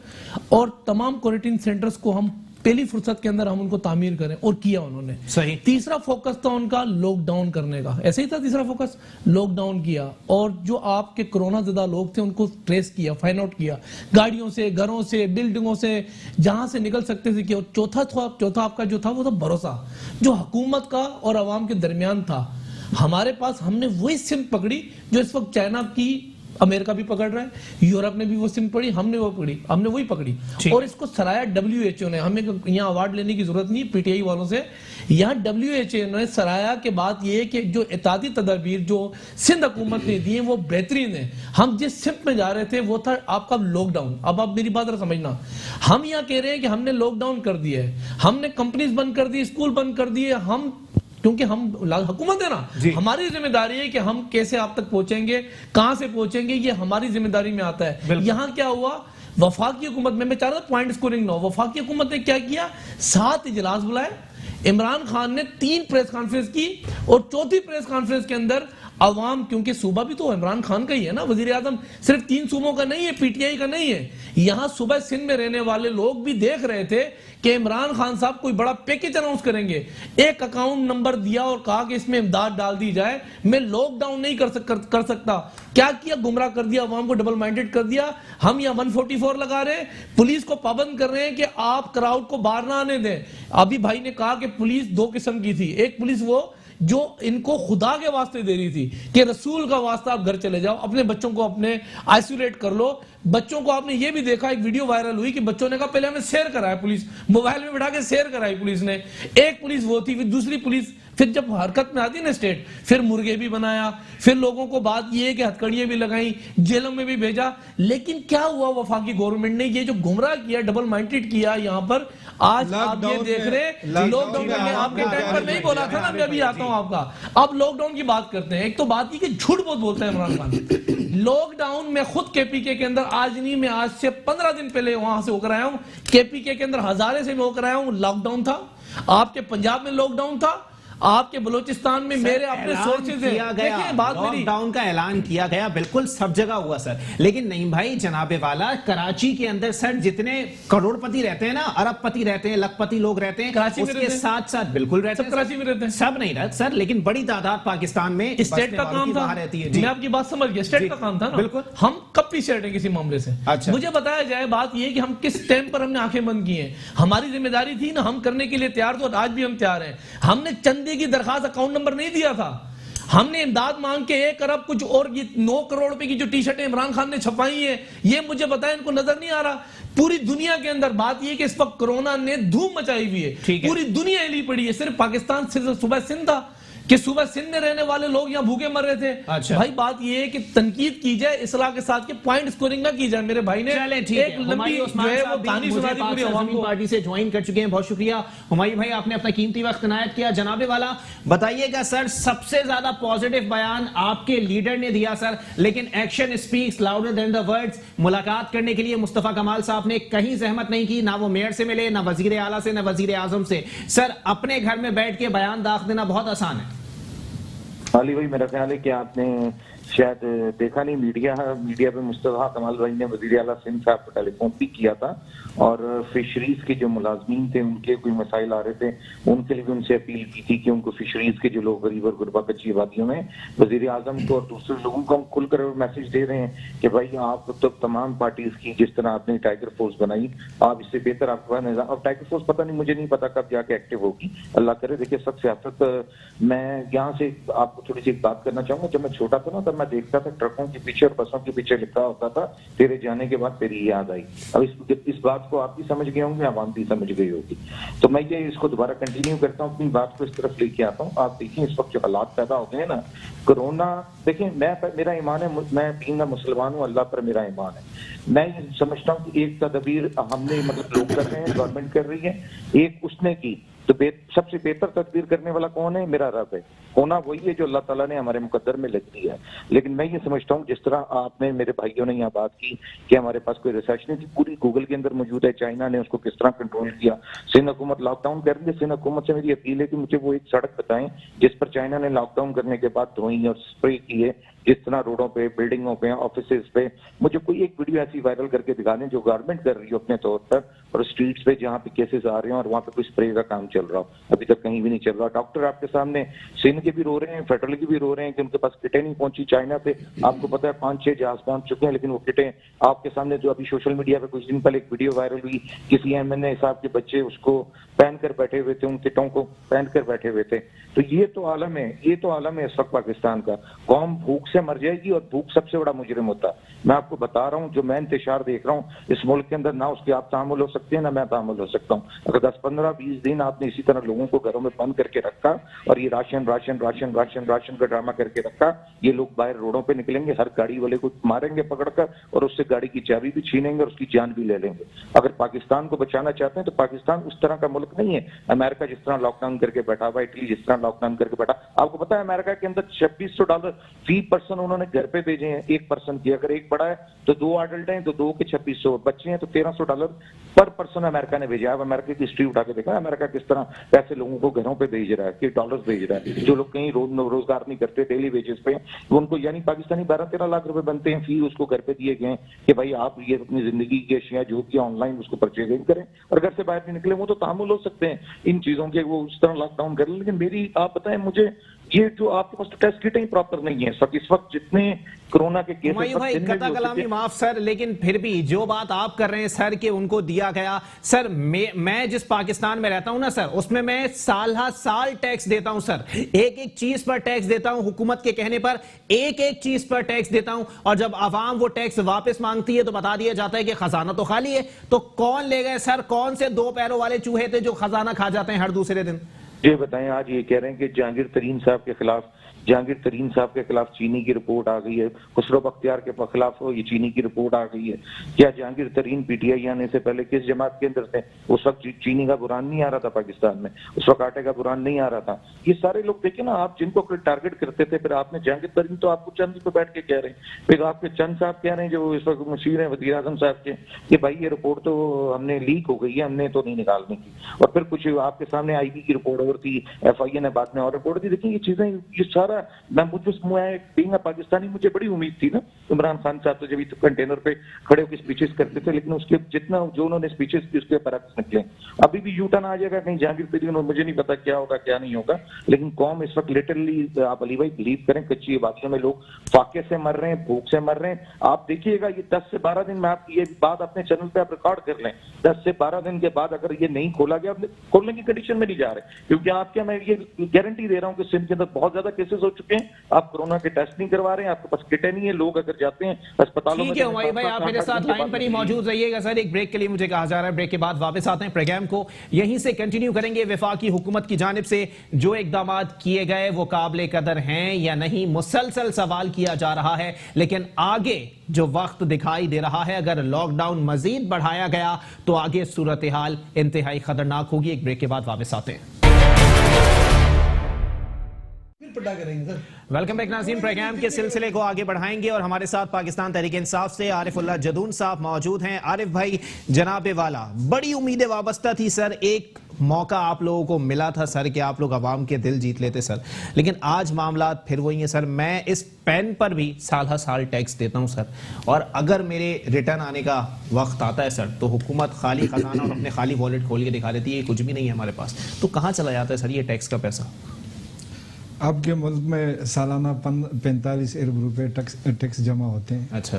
और तमाम क्वारंटीन सेंटर्स को हम पहली फुर्सत के अंदर हम उनको तामीर करें, और किया उन्होंने। सही। तीसरा फोकस था उनका लॉकडाउन करने का, ऐसे ही था तीसरा फोकस, लॉकडाउन किया, और जो आपके कोरोना ज़दा लोग थे उनको ट्रेस किया, फाइंड आउट किया, गाड़ियों से, घरों से, बिल्डिंगों से, जहां से निकल सकते थे किया। और चौथा आपका जो था वो था भरोसा, जो हुकूमत का और आवाम के दरमियान था। हमारे पास हमने वही सिम पकड़ी जो इस वक्त चाइना की, अमेरिका भी पकड़ रहा है, यूरोप ने भी वो सिम पकड़ी, हमने वही पकड़ी। और इसको सराया WHO ने। हमें यहाँ अवार्ड लेने की जरूरत नहीं PTI वालों से, यहाँ WHO ने सराया के बात ये है कि जो एहतियाती तदाबीर जो सिंध हुकूमत ने दी है वो बेहतरीन है। हम जिस सिम में जा रहे थे वो था आपका लॉकडाउन। अब आप मेरी बात समझना, हम यहाँ कह रहे हैं कि हमने लॉकडाउन कर दिया है, हमने कंपनीज बंद कर दी, स्कूल बंद कर दिए, हम, क्योंकि हम हुकूमत है ना, हमारी जिम्मेदारी है कि हम कैसे आप तक पहुंचेंगे, कहां से पहुंचेंगे, ये हमारी जिम्मेदारी में आता है। यहां क्या हुआ, वफाकी हुकूमत में, मैं चाह रहा था पॉइंट स्कोरिंग ना हो, वफाकी हुकूमत ने क्या किया, 7 इजलास बुलाए, इमरान खान ने 3 प्रेस कॉन्फ्रेंस की, और चौथी प्रेस कॉन्फ्रेंस के अंदर अवाम, क्योंकि सूबा भी तो इमरान खान का ही है ना, वजीर आजम सिर्फ 3 सूबों का नहीं है, PTI का नहीं है। यहां सुबह सिंध में रहने वाले लोग भी देख रहे थे कि इमरान खान साहब कोई बड़ा पैकेज अनाउंस करेंगे। एक अकाउंट नंबर दिया और कहा कि इसमें इमदाद डाल दी जाए, मैं लॉकडाउन नहीं कर सकता। क्या किया, गुमराह कर दिया, अवाम को डबल माइंडेड कर दिया। हम यहाँ 144 लगा रहे हैं, पुलिस को पाबंद कर रहे हैं कि आप क्राउड को बाहर ना आने दें। अभी भाई ने कहा कि पुलिस 2 किस्म की थी, एक पुलिस वो जो इनको खुदा के वास्ते दे रही थी कि रसूल का वास्ता आप घर चले जाओ, अपने बच्चों को अपने आइसोलेट कर लो। बच्चों को आपने ये भी देखा, एक वीडियो वायरल हुई कि बच्चों ने कहा पहले हमें शेयर कराया, पुलिस मोबाइल में बिठा के शेयर कराई पुलिस ने। एक पुलिस वो थी, फिर दूसरी पुलिस, फिर जब हरकत में आती ना स्टेट, फिर मुर्गे भी बनाया, फिर लोगों को बात ये है कि हथकड़ियां भी लगाई, जेलों में भी भेजा। लेकिन क्या हुआ, वफाकी गवर्नमेंट ने ये जो गुमराह किया, डबल माइंडेड किया, यहाँ पर आज आप ये देख रहे, लॉकडाउन में आपके टाइम पर नहीं बोला था ना, मैं अभी आता हूं आपका। अब लॉकडाउन की बात करते हैं। एक तो बात की कि झूठ बहुत बोलता है इमरान खान। लॉकडाउन में खुद KPK के अंदर, आज नहीं, मैं आज से 15 दिन पहले वहां से होकर आया हूं, KPK के अंदर हजारे से मैं होकर आया हूं, लॉकडाउन था। आपके पंजाब में लॉकडाउन था, आपके बलूचिस्तान में मेरे अपने सोर्सेज हैं। देखिए बात मेरी, लॉकडाउन का ऐलान किया गया, बिल्कुल सब जगह हुआ सर। लेकिन नहीं भाई जनाबे वाला, कराची के अंदर सर जितने करोड़पति रहते हैं ना, अरबपति रहते हैं, लखपति लोग रहते हैं, कराची में उसके साथ साथ बिल्कुल रहते हैं, कराची में रहते हैं, सब नहीं रहते सर, लेकिन बड़ी तादाद पाकिस्तान में स्टेट का काम था। रहती है। मैं आपकी बात समझ गया, स्टेट का काम था ना, बिल्कुल। हम कब पीछे हटे किसी मामले से? अच्छा। मुझे बताया जाए, बात ये कि हम किस टाइम पर हमने आंखें बंद की हैं। हमारी जिम्मेदारी थी ना, हम करने के लिए तैयार थे, आज भी हम तैयार हैं। हमने चंदे की दरखास्त नंबर नहीं दिया था, हमने इमदाद मांग के 1 अरब कुछ और, ये 9 करोड़ रुपए की जो टी-शर्टें इमरान खान ने छपाई है, ये मुझे बताएं, इनको नजर नहीं आ रहा। पूरी दुनिया के अंदर बात ये कि इस वक्त कोरोना ने धूम मचाई हुई है, पूरी दुनिया हिली पड़ी है। सिर्फ पाकिस्तान से सुबह सिंध था कि सुबह सिंध में रहने वाले लोग यहाँ भूखे मर रहे थे। अच्छा। भाई बात ये है कि तनकीद की जाए इसलाह के साथ, कि पॉइंट स्कोरिंग ना की जाए। मेरे भाई ने एक लंबी जो है वो कहानी सुना दी पूरी अवाम को। पार्टी से ज्वाइन कर चुके हैं, बहुत शुक्रिया हुमायूं भाई, आपने अपना कीमती वक्त इनायत किया। जनाबे वाला बताइएगा सर, सबसे ज्यादा पॉजिटिव बयान आपके लीडर ने दिया सर, लेकिन action speaks louder than the words. मुलाकात करने के लिए मुस्तफा कमाल साहब ने कहीं जहमत नहीं की, ना वो मेयर से मिले, ना वजीर आला से, ना वजीर आजम से। सर अपने घर में बैठ के बयान दाख देना बहुत आसान है। अली भाई, मेरा ख्याल है कि आपने शायद देखा नहीं, मीडिया पे मुस्तफा कमाल भाई ने वजीर आला सिंध साहब को टेलीफोन भी किया था, और फिशरीज के जो मुलाजमीन थे उनके कोई मसाइल आ रहे थे, उनके लिए भी उनसे अपील की थी कि उनको फिशरीज के जो लोग गरीब और गुरबा कच्ची आबादियों में, वजीर आजम को और दूसरे लोगों को हम खुलकर मैसेज दे रहे हैं कि भाई आप तो तमाम पार्टीज की, जिस तरह आपने टाइगर फोर्स बनाई, आप इससे बेहतर आपका निजाम। अब टाइगर फोर्स पता नहीं, मुझे नहीं पता कब जाके एक्टिव होगी, अल्लाह करे। देखिए सब सियासत, मैं यहाँ से आपको थोड़ी सी बात करना चाहूंगा। जब मैं छोटा था ना, तब मैं देखता था ट्रकों के पीछे और बसों के पीछे लिखा होता था तेरे जाने के बाद तेरी याद आई। अब इस बात को आप भी समझ गए होंगे, आवाम भी समझ गई होगी। तो मैं ये इसको दोबारा कंटिन्यू करता हूँ, अपनी बात को इस तरफ लेके आता हूँ। आप देखिए इस वक्त जो हालात पैदा हो गए हैं ना, कोरोना, देखिए मेरा ईमान है, मैं बीइंग मुसलमान हूँ, अल्लाह पर मेरा ईमान है। मैं ये समझता हूँ कि एक तदबीर हमने मतलब लोग कर रहे हैं, गवर्नमेंट कर रही है, एक उसने की, तो सबसे बेहतर तदबीर करने वाला कौन है? मेरा रब है। होना वही है जो अल्लाह ताला ने हमारे मुकद्दर में लिख दिया है। लेकिन मैं ये समझता हूँ जिस तरह आपने, मेरे भाइयों ने यहाँ बात की कि हमारे पास कोई रिसर्च नहीं थी, पूरी गूगल के अंदर मौजूद है, चाइना ने उसको किस तरह कंट्रोल किया। सिंध हुकूमत लॉकडाउन कर रही है, सिंध हुकूमत से मेरी अपील है कि मुझे वो एक सड़क बताएं जिस पर चाइना ने लॉकडाउन करने के बाद धोई और स्प्रे किए, जिस तरह रोडों पे, बिल्डिंगों पे, ऑफिसेज पे, मुझे कोई एक वीडियो ऐसी वायरल करके दिखा दें जो गवर्नमेंट कर रही हो अपने तौर पर, और स्ट्रीट्स पे जहाँ पे केसेस आ रहे हैं और वहाँ पे कोई स्प्रे का काम चल रहा हो। अभी तक कहीं भी नहीं चल रहा। डॉक्टर आपके सामने सिंध के भी रो रहे हैं, फेडरल के भी रो रहे हैं कि उनके पास किटें नहीं पहुंची चाइना से। आपको पता है 5-6 जहाज पहुंच चुके हैं, लेकिन वो किटें आपके सामने, जो अभी सोशल मीडिया पे कुछ दिन पहले एक वीडियो वायरल हुई, किसी एमएनए साहब के बच्चे उसको पहन कर बैठे हुए थे, उन किटों को पहन कर बैठे हुए थे। तो ये तो आलम है, ये तो आलम है इस वक्त पाकिस्तान का। कौम भूख से मर जाएगी और भूख सबसे बड़ा मुजरिम होता है। मैं आपको बता रहा हूँ, जो मैं इंतशार देख रहा हूँ इस मुल्क के अंदर, ना उसके आप तामुल हो सकते हैं ना मैं तामुल हो सकता हूँ। अगर 10, 15, 20 दिन आपने इसी तरह लोगों को घरों में बंद करके रखा और ये ration ration ration ration ration का ड्रामा करके रखा, ये लोग बाहर रोडों पे निकलेंगे, हर गाड़ी वाले को मारेंगे पकड़कर और उससे गाड़ी की चाबी भी छीनेंगे और उसकी जान भी ले लेंगे। अगर पाकिस्तान को बचाना चाहते हैं तो पाकिस्तान उस तरह का मुल्क नहीं है। अमेरिका जिस तरह लॉकडाउन करके बैठा हुआ, इटली जिस तरह लॉकडाउन करके बैठा, आपको पता है अमेरिका के अंदर $2600 फी पर्सन उन्होंने घर पे भेजे हैं, एक पर्सन की। अगर एक बड़ा है तो 2 अडल्ट हैं तो 2 के 2600, बच्चे हैं तो $1300 पर पर्सन अमेरिका ने भेजा है। अब अमेरिका की हिस्ट्री उठा के देखा है अमेरिका किस तरह पैसे लोगों को घरों पे भेज रहा है, कि डॉलर्स भेज रहा है। जो लोग कहीं रोजगार नहीं करते, डेली वेजेस पे, उनको यानी पाकिस्तानी 12-13 लाख रुपए बनते हैं, फी उसको घर पे दिए गए कि भाई आप ये अपनी जिंदगी की अशिया जो कि ऑनलाइन उसको परचेजिंग करें, और घर से बाहर नहीं निकले। वो तो तामुल हो सकते हैं इन चीजों के, वो उस तरह लॉकडाउन कर लें। लेकिन मेरी, आप बताएं मुझे, ये जो आपके पास टेस्ट किटें ही प्रॉपर नहीं है इस वक्त जितने कोरोना के केस कता कलामी माफ सर, लेकिन फिर भी जो बात आप कर रहे हैं सर कि उनको दिया गया, सर मैं जिस पाकिस्तान में रहता हूं ना सर, उसमें मैं साल टैक्स देता हूं सर, एक एक चीज पर टैक्स देता हूं, हुकूमत के कहने पर एक एक चीज पर टैक्स देता हूं, और जब आवाम वो टैक्स वापस मांगती है तो बता दिया जाता है कि खजाना तो खाली है। तो कौन ले गए सर? कौन से 2 पैरों वाले चूहे थे जो खजाना खा जाते हैं हर दूसरे दिन? ये बताएं, आज ये कह रहे हैं कि जहांगीर तरीन साहब के खिलाफ चीनी की रिपोर्ट आ गई है, खुसरो बख्तियार के खिलाफ ये चीनी की रिपोर्ट आ गई है। क्या जहांगीर तरीन पीटीआई आने से पहले किस जमात के अंदर थे? उस वक्त चीनी का बुरान नहीं आ रहा था पाकिस्तान में, उस वक्त आटे का बुरान नहीं आ रहा था। ये सारे लोग देखे ना आप, जिनको टारगेट करते थे, फिर आपने जहांगीर तरीन तो आपको चंद पे बैठ के कह रहे हैं, फिर आपके चंद साहब कह रहे हैं जो इस वक्त मुशीर है वज़ीर आज़म साहब के, कि भाई ये रिपोर्ट तो हमने लीक हो गई है, हमने तो नहीं निकालने की। और फिर कुछ आपके सामने आईबी की रिपोर्ट और थी, FIA ने बाद में और रिपोर्ट दी। देखिए ये चीजें, ये सारा, पाकिस्तानी, मुझे बड़ी उम्मीद थी ना इमरान खान साहब तो जब कंटेनर पे खड़े होकर स्पीचेस करते थे, लेकिन उसके जितना जो उन्होंने स्पीचेस की उसके बरक्स निकले। अभी भी यूटर्न आ जाएगा कहीं जहांगीर तरीन, और मुझे नहीं पता क्या होगा क्या नहीं होगा। लेकिन कौम इस वक्त लिटरली, आप अली भाई बिलीव करें, कच्ची आबादियों में लोग फाके से मर रहे हैं, भूख से मर रहे हैं। आप देखिएगा ये 10 से 12 दिन में, आप ये बात अपने चैनल पे आप रिकॉर्ड कर लें, 10 से 12 दिन के बाद अगर ये नहीं खोला गया, खोलने की कंडीशन में नहीं जा रहे, क्योंकि आप क्या, मैं ये गारंटी दे रहा हूँ कि सिंध के अंदर बहुत ज्यादा केसेस हो चुके हैं। आप कोरोना के टेस्ट नहीं करवा रहे हैं, आपके पास किटें नहीं है, लोग अगर जाते हैं अस्पतालों में। ठीक है उमर भाई, आप मेरे साथ लाइन पर ही मौजूद रहिएगा सर, एक ब्रेक के लिए मुझे कहा जा रहा है, ब्रेक के बाद वापस आते हैं, प्रोग्राम को यहीं से कंटिन्यू करेंगे। वफाकी हुकूमत की जानिब से जो इकदाम किए गए वो काबिल कदर हैं या नहीं, मुसलसल सवाल किया जा रहा है। लेकिन आगे जो वक्त दिखाई दे रहा है, अगर लॉकडाउन मजीद बढ़ाया गया तो आगे सूरत हाल इंतहाई खतरनाक होगी। एक ब्रेक के बाद वापस आते हैं। वेलकम बैक नाज़रीन, प्रोग्राम के सिलसिले को आगे बढ़ाएंगे और हमारे साथ पाकिस्तान तहरीक इंसाफ से आरिफुल्लाह जदून साहब मौजूद हैं। आरिफ भाई, जनाबे वाला, बड़ी उम्मीदें वाबस्ता थी सर, एक मौका आप लोगों को मिला था सर कि आप लोग अवाम के दिल जीत लेते सर, लेकिन आज मामला फिर वही है सर। मैं इस पेन पर भी साल टैक्स देता हूं सर, और अगर मेरे रिटर्न आने का वक्त आता है सर तो हुकूमत खाली खजाना और अपने खाली वॉलेट खोल के दिखा देती है, कुछ भी नहीं है हमारे पास। तो कहाँ चला जाता है सर ये टैक्स का पैसा? आपके मुल्क में सालाना 45 अरब रुपए टैक्स जमा होते हैं। अच्छा।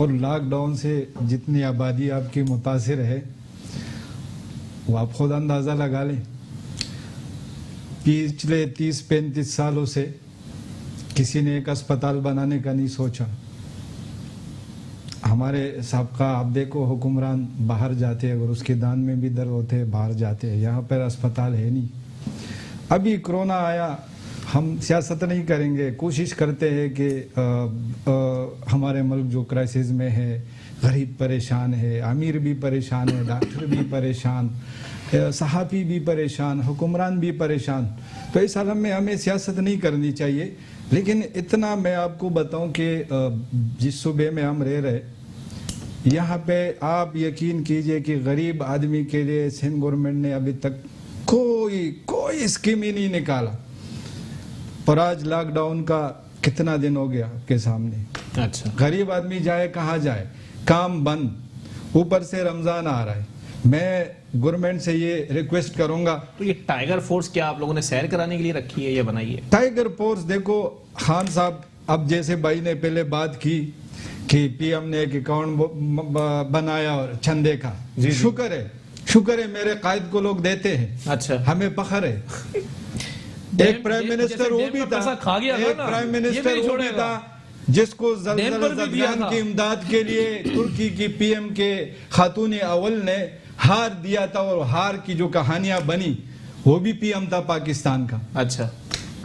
और लॉकडाउन से जितनी आबादी आपकी मुतासिर है वो आप खुद अंदाज़ा लगा लें। पिछले 30-35 सालों से किसी ने एक अस्पताल बनाने का नहीं सोचा। हमारे सबका आप देखो हुक्मरान बाहर जाते हैं और उसके दान में भी दर्द होते हैं, बाहर जाते हैं, यहाँ पर अस्पताल है नहीं। अभी कोरोना आया, हम सियासत नहीं करेंगे, कोशिश करते हैं कि हमारे मुल्क जो क्राइसिस में है, गरीब परेशान है, अमीर भी परेशान है, डॉक्टर भी परेशान, सहाफ़ी भी परेशान, हुक्मरान भी परेशान। तो इस आलम में हमें सियासत नहीं करनी चाहिए। लेकिन इतना मैं आपको बताऊं कि जिस सूबे में हम रह रहे, यहाँ पे आप यकीन कीजिए कि गरीब आदमी के लिए सिंध गवर्नमेंट ने अभी तक कोई स्कीम ही नहीं निकाला। पर आज लॉकडाउन का कितना दिन हो गया आपके सामने। अच्छा, गरीब आदमी जाए कहाँ जाए, काम बंद, ऊपर से रमजान आ रहा है। मैं गवर्नमेंट से ये रिक्वेस्ट करूंगा। तो ये टाइगर फोर्स क्या आप लोगों ने सैर कराने के लिए रखी है या बनाई है? टाइगर फोर्स देखो खान साहब, अब जैसे भाई ने पहले बात की कि पीएम ने एक अकाउंट बनाया और चंदे का, शुक्र है मेरे कायद को लोग देते हैं। अच्छा, हमें फख्र है। एक प्राइम मिनिस्टर वो भी था, एक प्राइम मिनिस्टर वो भी था जिसको जदगान की इमदाद के लिए तुर्की की पीएम के खातून अव्वल ने हार दिया था, और हार की जो कहानियां बनी वो भी पीएम था पाकिस्तान का। अच्छा,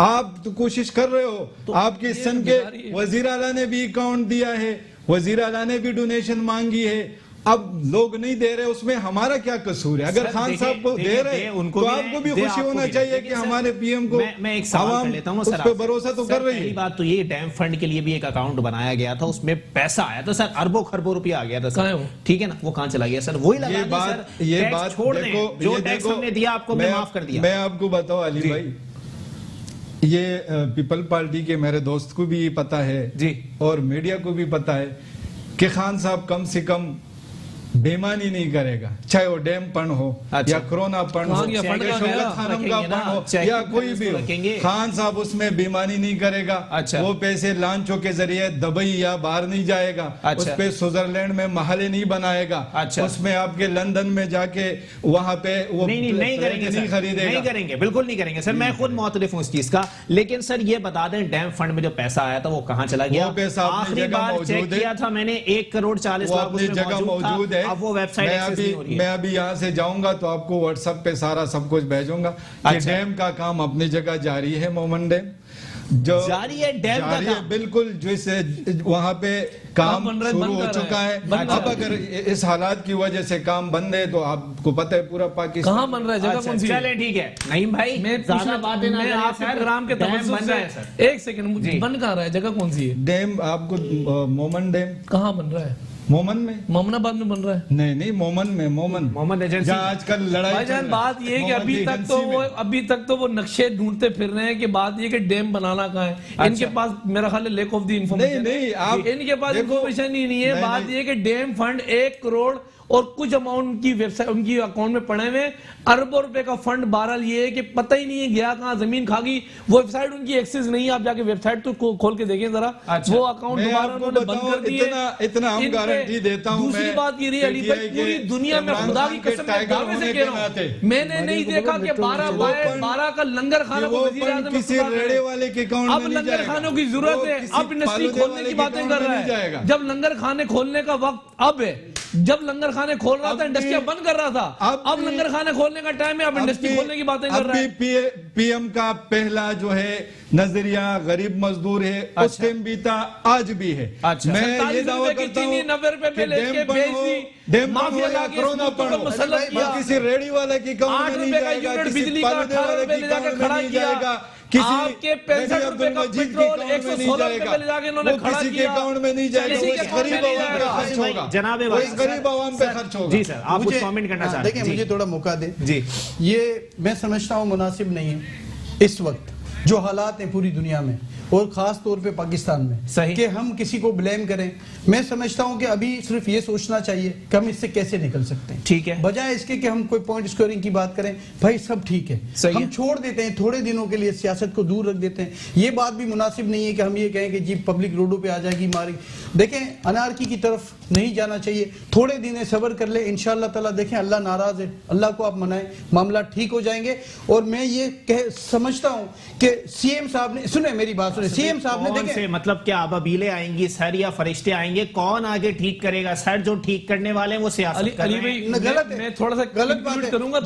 आप तो कोशिश कर रहे हो, तो आपके सन के वजीर आला ने भी अकाउंट दिया है, वजीर आला ने भी डोनेशन मांगी है, अब लोग नहीं दे रहे, उसमें हमारा क्या कसूर है? अगर खान साहब को दे रहे तो आपको भी खुशी होना चाहिए कि हमारे पीएम को मैं एक सवाल कर लेता हूं सर, उस पे भरोसा तो कर रही है। पहली बात तो ये डैम फंड के लिए भी एक अकाउंट बनाया गया था, उसमें पैसा आया था सर, अरबों खरबों रुपया आ गया था सर, ठीक है ना? वो कहां चला गया सर? वही लगा ये बात छोड़ दें, जो टैक्स हमने दिया आपको मैं माफ कर दिया। मैं आपको बताऊं अली भाई, ये पीपल पार्टी के मेरे दोस्त को भी पता है जी, और मीडिया को भी पता है कि खान साहब कम से कम बेईमानी नहीं करेगा, चाहे वो डैम फंड हो, अच्छा, या कोरोना फंड हो, या शौकत खानम का फंड हो, या कोई भी हो, खान साहब उसमें बेईमानी नहीं करेगा। अच्छा, वो पैसे लांचों के जरिए दुबई या बाहर नहीं जाएगा। अच्छा, उस पे स्विट्जरलैंड में महले नहीं बनाएगा। अच्छा, उसमें आपके लंदन में जाके वहां पे वो नहीं करेंगे, नहीं खरीदेगा, नहीं करेंगे, बिल्कुल नहीं करेंगे सर। मैं खुद मुतलिफ हूँ इस चीज का। लेकिन सर ये बता दें, डैम फंड में जो पैसा आया था वो कहाँ चला गया? आखिरी बार चेक किया था मैंने 1,40,00,000 जगह मौजूद है। अब वो वेबसाइट मैं अभी यहाँ से जाऊंगा तो आपको व्हाट्सएप पे सारा सब कुछ भेजूंगा। अच्छा, डैम का काम अपनी जगह जारी है, मोमन डैम जो जारी है, डैम का काम बिल्कुल जैसे वहाँ पे काम शुरू हो चुका है। अब अगर इस हालात की वजह से काम बंद है तो आपको पता है पूरा पाकिस्तान कहाँ बन रहा है, जगह कौन सी? चले ठीक है, नहीं भाई ज्यादा बातें ना करें आपके प्रोग्राम के तवज्जुह से एक सेकंड, बन कहाँ रहा है, जगह कौन सी है? डैम आपको मोमन डैम कहाँ बन रहा है? मोमन में, मोमनाबाद में बन रहा है? नहीं मोमन में, मोमन एजेंसी जहाँ आजकल लड़ाई। भाईजान बात ये है कि अभी तक तो वो नक्शे ढूंढते फिर रहे हैं कि बात ये कि डैम बनाना कहाँ है। अच्छा, इनके पास मेरा ख्याल है लेक ऑफ द इंफॉर्मेशन नहीं, इनके पास इंफॉर्मेशन ही नहीं है। बात ये कि डैम फंड 1 करोड़ और कुछ अमाउंट की वेबसाइट उनकी अकाउंट में पड़े हुए, अरबों रुपए का फंड। बहरहाल ये है कि पता ही नहीं है गया कहाँ, जमीन खा गई, वो वेबसाइट उनकी एक्सेस नहीं है। आप जाके वेबसाइट तो खोल के देखें जरा। अच्छा, वो अकाउंट दोबारा उन्होंने बंद कर दिए। इतना हम गारंटी देता हूं। दूसरी बात ये रही अली भाई, पूरी दुनिया में खुदा की कसम दावे से कह रहा हूं, मैंने नहीं देखा कि 12 का लंगर खाना को वजीर आज़म किसी रेड़े वाले के अकाउंट में नहीं जाएगा। अब लंगर खानों की जरूरत है, अब इंडस्ट्री खोलने की बातें कर रहा है। जब लंगर खाने खोलने का वक्त अब है, जब लंगर खाने खोल रहा था इंडस्ट्री बंद कर रहा था, अब लंगर खाने खोलने का टाइम है, अब इंडस्ट्री खोलने की बातें कर रहा है। पीएम का पहला जो है नजरिया गरीब मजदूर है, उस टाइम भी था, आज भी है। अच्छा, मैं ये दावा करता हूँ 90 रुपए में लेके बेची माफिया या कोरोना पड़ो, किसी रेडी वाले की अकाउंट में नहीं जाएगा, बिजली का 18 रुपए ले जाकर खड़ा किया, आपके 65 रुपए का पेट्रोल 116 रुपए पे ले जाके इन्होंने खड़ा किया, किसी के अकाउंट में नहीं जाएगा, गरीब आवाम पे खर्च होगा। जनाब गरीब आवाम पे खर्च होगा। जी सर, आप कुछ कमेंट करना चाहते हैं? देखिए, मुझे थोड़ा मौका दे जी। ये मैं समझता हूँ मुनासिब नहीं है इस वक्त जो हालात हैं पूरी दुनिया में और खास तौर पे पाकिस्तान में, सही कि हम किसी को ब्लेम करें। मैं समझता हूं कि अभी सिर्फ ये सोचना चाहिए कि हम इससे कैसे निकल सकते हैं, ठीक है, बजाय इसके कि हम कोई पॉइंट स्कोरिंग की बात करें। भाई सब ठीक है, हम छोड़ देते हैं, थोड़े दिनों के लिए सियासत को दूर रख देते हैं। ये बात भी मुनासिब नहीं है कि हम ये कहें कि जी पब्लिक रोडों पे आ जाएगी मारी। देखें, अनारकी की तरफ नहीं जाना चाहिए, थोड़े दिन सब्र कर ले, इंशाअल्लाह ताला। देखें, अल्लाह नाराज है, अल्लाह को आप मनाएं, मामला ठीक हो जाएंगे। और मैं ये समझता हूं कि सीएम साहब ने, सुने मेरी बात सुने, सीएम साहब ने देखे, मतलब क्या अबीले आएंगी सर या फरिश्ते आएंगे, कौन आगे ठीक करेगा सर? जो ठीक करने वाले हैं वो सियासत कर रहे हैं। गलत है, मैं थोड़ा सा गलत बात है। करूंगा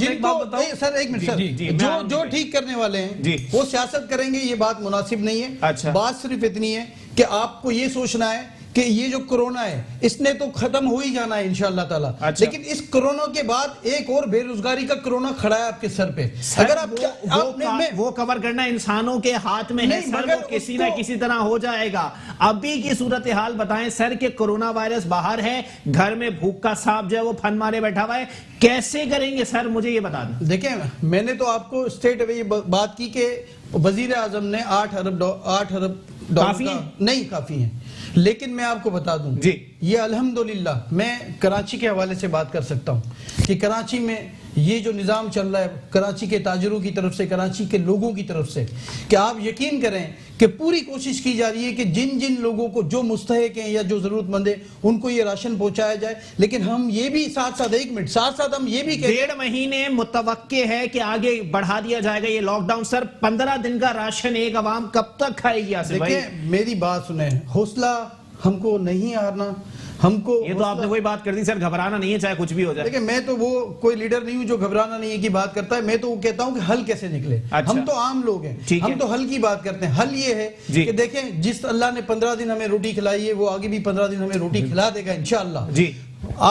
सर एक मिनट सर, जो ठीक करने वाले हैं वो सियासत करेंगे, ये बात मुनासिब नहीं है। अच्छा। बात सिर्फ इतनी है कि आपको ये सोचना है कि ये जो कोरोना है इसने तो खत्म हो ही जाना है इंशाअल्लाह ताला। अच्छा। लेकिन इस कोरोना के बाद एक और बेरोजगारी का कोरोना खड़ा है आपके सर पे। अगर आप वो कवर करना इंसानों के हाथ में है सर, वो किसी ना किसी तरह हो जाएगा। अभी की सूरत हाल बताएं सर कि कोरोना वायरस बाहर है, घर में भूख का सांप जो है वो फन मारे बैठा हुआ है, कैसे करेंगे सर? मुझे ये बता दें। देखिए, मैंने तो आपको स्टेट अवे बात की कि वजीर आजम ने 8 अरब डॉलर नहीं काफी है, लेकिन मैं आपको बता दूं जी, ये अल्हम्दुलिल्लाह मैं कराची के हवाले से बात कर सकता हूं कि कराची में ये जो निज़ाम चल रहा है कराची के ताजरों की तरफ से, कराची के लोगों की तरफ से, कि आप यकीन करें कि पूरी कोशिश की जा रही है कि जिन जिन लोगों को जो मुस्तहिक हैं या जो जरूरतमंद है उनको ये राशन पहुंचाया जाए। लेकिन हम ये भी साथ साथ, एक मिनट, साथ साथ हम ये भी 1.5 महीने मुतवक्के है कि आगे बढ़ा दिया जाएगा ये लॉकडाउन। सर 15 दिन का राशन एक आवाम कब तक खाएगी? देखिए मेरी बात सुने, हौसला हमको नहीं हारना, हमको ये तो आपने वही बात कर दी सर, घबराना नहीं है चाहे कुछ भी हो जाए। देखिए मैं तो वो कोई लीडर नहीं हूं जो घबराना नहीं है की बात करता है। मैं तो वो कहता हूं कि हल कैसे निकले। अच्छा। हम तो आम लोग हैं, हम तो हल की बात करते हैं। हल ये है कि देखें, जिस अल्लाह ने 15 दिन हमें रोटी खिलाई है वो आगे भी 15 दिन हमें रोटी खिला देगा इंशाअल्लाह। जी,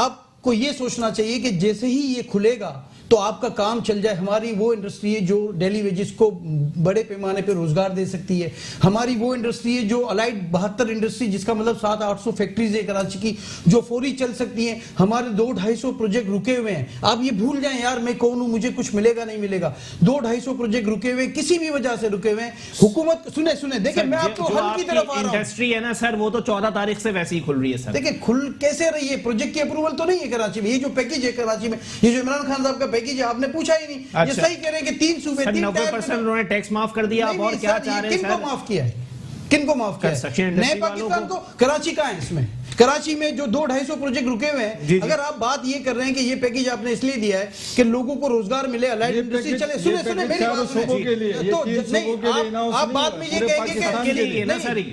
आपको ये सोचना चाहिए कि जैसे ही ये खुलेगा तो आपका काम चल जाए। हमारी वो इंडस्ट्री है जो डेली वेजेस को बड़े पैमाने पे रोजगार दे सकती है। हमारी वो इंडस्ट्री है जो अलाइड 72 इंडस्ट्री, जिसका मतलब 700-800 फैक्ट्रीज है कराची की, जो फौरी चल सकती हैं। हमारे 200-250 प्रोजेक्ट रुके हुए हैं। आप ये भूल जाएं यार मैं कौन हूं, मुझे कुछ मिलेगा नहीं मिलेगा। 200-250 प्रोजेक्ट रुके हुए, किसी भी वजह से रुके हुए हैं। हुकूमत सुने देखिए, मैं आपको हल की तरफ आ रहा हूं। इंडस्ट्री है ना सर, वो तो 14 तारीख से वैसे ही खुल रही है सर। देखिए खुल कैसे रही है, प्रोजेक्ट की अप्रूवल तो नहीं है कराची में। ये जो पैकेज है कराची में, ये जो इमरान खान साहब का पैकेज है, आपने पूछा ही नहीं। अच्छा। ये सही कह रहे हैं कि 3 सूबे 90% उन्होंने टैक्स माफ कर दिया। अब और क्या चाह रहे हैं सर? किनको माफ किया है, किनको माफ किया है? नए पाकिस्तान को। कराची का है इसमें, कराची में जो 200-250 प्रोजेक्ट रुके हुए हैं। अगर आप बात ये कर रहे हैं कि ये पैकेज आपने इसलिए दिया है कि लोगों को रोजगार मिले, अलाइड इंडस्ट्री चले। सुने मेरी बात सुने, तो नहीं आप बाद में ये कहेंगे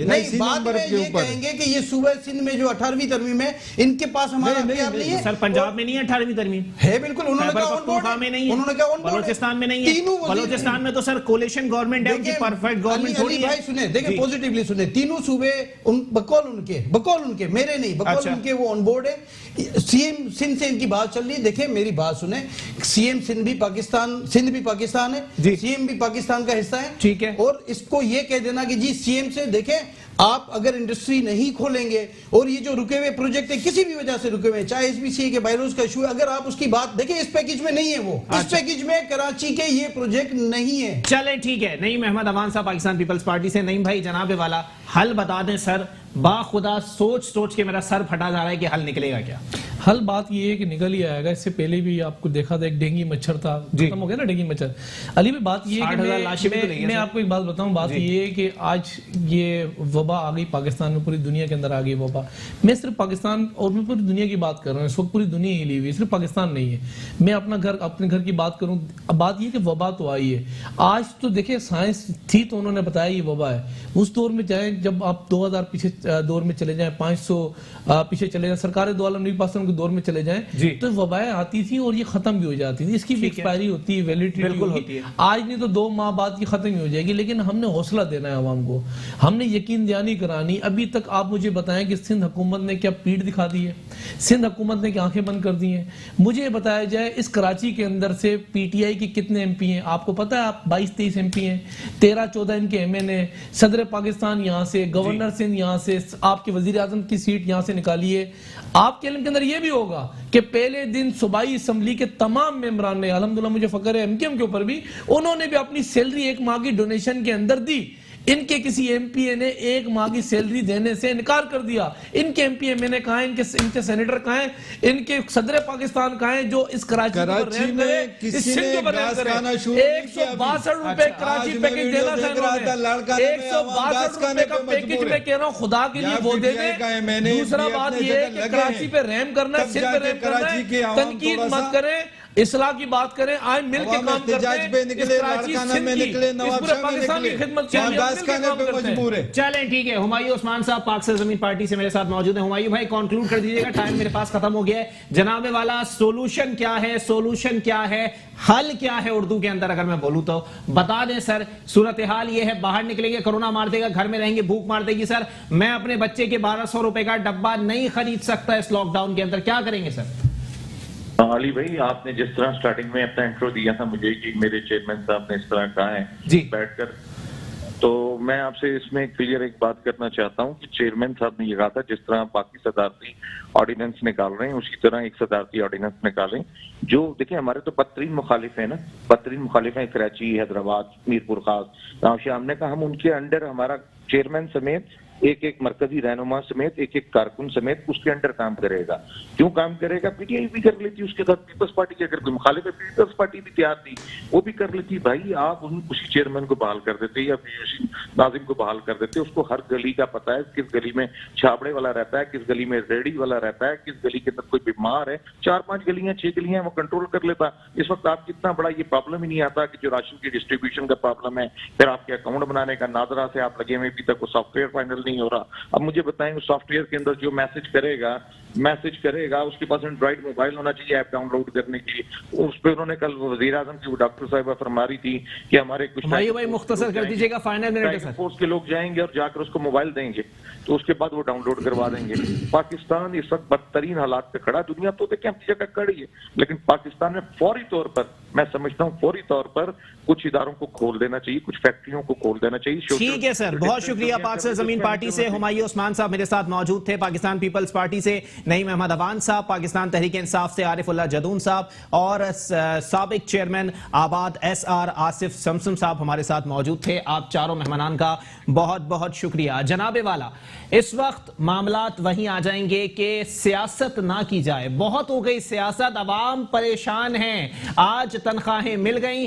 नहीं, बाद में ये कहेंगे कि ये सूबे सिंध में जो 18वीं तरमीम है इनके पास हमारा अख्तियार नहीं है। सर पंजाब में नहीं है 18वीं तरमीम? है बिल्कुल, उन्होंने कहा ऑन बोर्ड में नहीं है, उन्होंने कहा ऑन बोर्ड, बलोचिस्तान में नहीं है। बलोचिस्तान में तो सर कोलिशन गवर्नमेंट है, उनकी परफेक्ट गवर्नमेंट थोड़ी है। भाई सुने, देखिए पॉजिटिवली सुने, तीनों सूबे बकौल उनके, मेरे नहीं, बकौल उनके वो ऑन बोर्ड है। सीएम सिंध से इनकी बात चल रही है। देखिए मेरी बात सुने, सीएम सिंध भी पाकिस्तान है, सीएम भी पाकिस्तान का हिस्सा है, ठीक है। और इसको ये कह देना कि जी सीएम से देखें आप अगर इंडस्ट्री नहीं खोलेंगे और ये जो रुके हुए प्रोजेक्ट है किसी भी वजह से रुके हुए, चाहे एसबीसी के बायरोज का इशू है, अगर आप उसकी बात देखिए, इस पैकेज में नहीं है वो। इस पैकेज में कराची के ये प्रोजेक्ट नहीं है। चले ठीक है। नईम अहमद अवान साहब पाकिस्तान पीपल्स पार्टी से। नईम भाई जनाबे वाला हल बता दें सर, बाखुदा सोच के मेरा सर फटा जा रहा है कि हल निकलेगा क्या? हल बात ये है कि निकल ही आएगा। इससे पहले भी आपको देखा था, एक डेंगू मच्छर था, खत्म हो गया ना डेंगू मच्छर। अली भाई बात ये है कि मैं आपको एक बात बताऊं, बात ये है कि आज ये वबा आ गई पाकिस्तान में, पूरी दुनिया के अंदर आ गई वबा। मैं सिर्फ पाकिस्तान और मैं पूरी दुनिया की बात कर रहा हूँ, इस वक्त पूरी दुनिया हिली हुई है, सिर्फ पाकिस्तान नहीं है। मैं अपने घर की बात करूँ, बात ये कि वबा तो आई है। आज तो देखिए साइंस थी तो उन्होंने बताया ये वबा है। उस दौर में जाए, जब आप 2000 पीछे दौर में चले जाएं, 500 पीछे चले जाएं, सरकार दो आलम नबी पाक दौर में चले जाएं, तो वबाएं आती थी और ये खत्म भी हो जाती थी। इसकी भी एक्सपायरी होती है, वैलिडिटी होती है। आज नहीं तो 2 माह बाद की खत्म ही हो जाएगी। लेकिन हमने हौसला देना है आवाम को, हमने यकीन दयानी करानी। अभी तक आप मुझे बताएं कि सिंध हुकूमत ने क्या पीठ दिखा दी है, सिंध हुकूमत ने क्या आंखें बंद कर दी हैं। मुझे बताया जाए इस कराची के अंदर से पीटीआई की कितने एमपी हैं? आपको पता है, आप 22-23 एमपी हैं, 13-14 इनके एमएनए, सदर पाकिस्तान यहाँ से, गवर्नर सिंध यहाँ से, आपके वजीर आजम की सीट यहाँ से निकालिए। आपके इल्म के अंदर यह भी होगा कि पहले दिन सूबाई असम्बली के तमाम मेंबरान ने, अल्हम्दुलिल्लाह मुझे फख्र है एमकेएम के ऊपर भी, उन्होंने भी अपनी सैलरी 1 माह की डोनेशन के अंदर दी। इनके किसी एमपीए ने 1 माह की सैलरी देने से इनकार कर दिया। इनके एमपीए मैंने कहा, इनके सेनेटर कहा है, इनके सदर पाकिस्तान कहा है, जो इस कराची में रैम करे, इस सिंध के ऊपर रैम करे। 162 रुपए कराची पैकेज देना था इन्होंने, 162 रुपए का पैकेज मैं कह रहा हूँ, खुदा के लिए वो दे दें। दूसरा बात ये है कि कराची पे रैम करना, सिंध पे रैम करना है, तनकीद मत करें। इस्लाह की बात करें, आए मिल के काम करते हैं। पे निकले, लाड़काना में निकले, नवाबशाह में पाकिस्तान की निकले, खिदमत के लिए मिल बहस के करने काम पे करते हैं। मजबूर है। चलें ठीक है, हुमायूं उस्मान साहब पाक से जमीन पार्टी से मेरे साथ मौजूद हैं। हुमायूं भाई कंक्लूड कर दीजिएगा, टाइम मेरे पास खत्म हो गया है। जनाबे वाला सोल्यूशन क्या है, सोल्यूशन क्या है, हल क्या है उर्दू के अंदर अगर मैं बोलूं तो बता दें सर। सूरत हाल ये है, बाहर निकलेंगे कोरोना मार देगा, घर में रहेंगे भूख मार देगी सर। मैं अपने बच्चे के 1200 रुपए का डब्बा नहीं खरीद सकता इस लॉकडाउन के अंदर, क्या करेंगे सर? अली भाई, आपने जिस तरह स्टार्टिंग में अपना इंट्रो दिया था मुझे कि मेरे चेयरमैन साहब ने इस तरह कहा है जी बैठकर, तो मैं आपसे इसमें क्लियर एक बात करना चाहता हूं कि चेयरमैन साहब ने ये कहा था जिस तरह बाकी सदारती ऑर्डिनेंस निकाल रहे हैं उसी तरह एक सदारती ऑर्डिनेंस निकालें। जो देखिए हमारे तो बदतरीन मुखालिफ है ना, बदतरीन मुखालिफ है कराची, हैदराबाद, मीरपुर खास, गाँव हमने कहा हम उनके अंडर हमारा चेयरमैन समेत एक एक मरकजी रहनुमा समेत एक एक कारकुन समेत उसके अंडर काम करेगा। क्यों काम करेगा? पीटीआई भी कर लेती, उसके साथ पीपल्स पार्टी की अगर कोई मुखालिफ है, पीपल्स पार्टी भी तैयार थी, वो भी कर लेती। भाई आप उसी चेयरमैन को बहाल कर देते या उसी नाजिम को बहाल कर देते। उसको हर गली का पता है, किस गली में छाबड़े वाला रहता है, किस गली में रेडी वाला रहता है, किस गली के अंदर कोई बीमार है। 4-5 गलियां 6 गलियां वो कंट्रोल कर लेता। इस वक्त आप कितना बड़ा ये प्रॉब्लम ही नहीं आता कि जो राशन की डिस्ट्रीब्यूशन का प्रॉब्लम है, फिर आपके अकाउंट बनाने का नाजरा से आप लगे हुए, अभी तक वो सॉफ्टवेयर फाइनल नहीं हो रहा। अब मुझे बताएं उस सॉफ्टवेयर के अंदर जो मैसेज करेगा उसके पास एंड्रॉइड मोबाइल होना चाहिए ऐप डाउनलोड करने के लिए। उस पर उन्होंने कल वजीर आजम की डॉक्टर साहिबा फरमा रही थी कि हमारे कुछ भाई मुख्तसर कर दीजिएगा, फाइनल मिनट है सर। फोर्स के लोग जाएंगे और जाकर उसको मोबाइल देंगे तो उसके बाद वो डाउनलोड करवा देंगे। पाकिस्तान इस वक्त बदतरीन हालात पे खड़ा, दुनिया तो देखिए अपनी जगह खड़ी है, लेकिन पाकिस्तान में फौरी तौर पर, मैं समझता हूँ फौरी तौर पर कुछ इदारों को खोल देना चाहिए, कुछ फैक्ट्रियों को खोल देना चाहिए। ठीक है सर, बहुत शुक्रिया। पाक से जमीन पार्टी से हुमायूं उस्मान साहब मेरे साथ मौजूद थे, पाकिस्तान पीपल्स पार्टी से नईम अहमद अवान साहब, पाकिस्तान तहरीक इंसाफ से आरिफुल्लाह जदून साहब और साबिक चेयरमैन आबाद SR आसिफ समसम साहब हमारे साथ मौजूद थे। आप चारों मेहमानान का बहुत बहुत शुक्रिया। जनाबे वाला, इस वक्त मामलात वहीं आ जाएंगे कि सियासत ना की जाए, बहुत हो गई सियासत, अवाम परेशान है। आज तनख्वाहें मिल गई,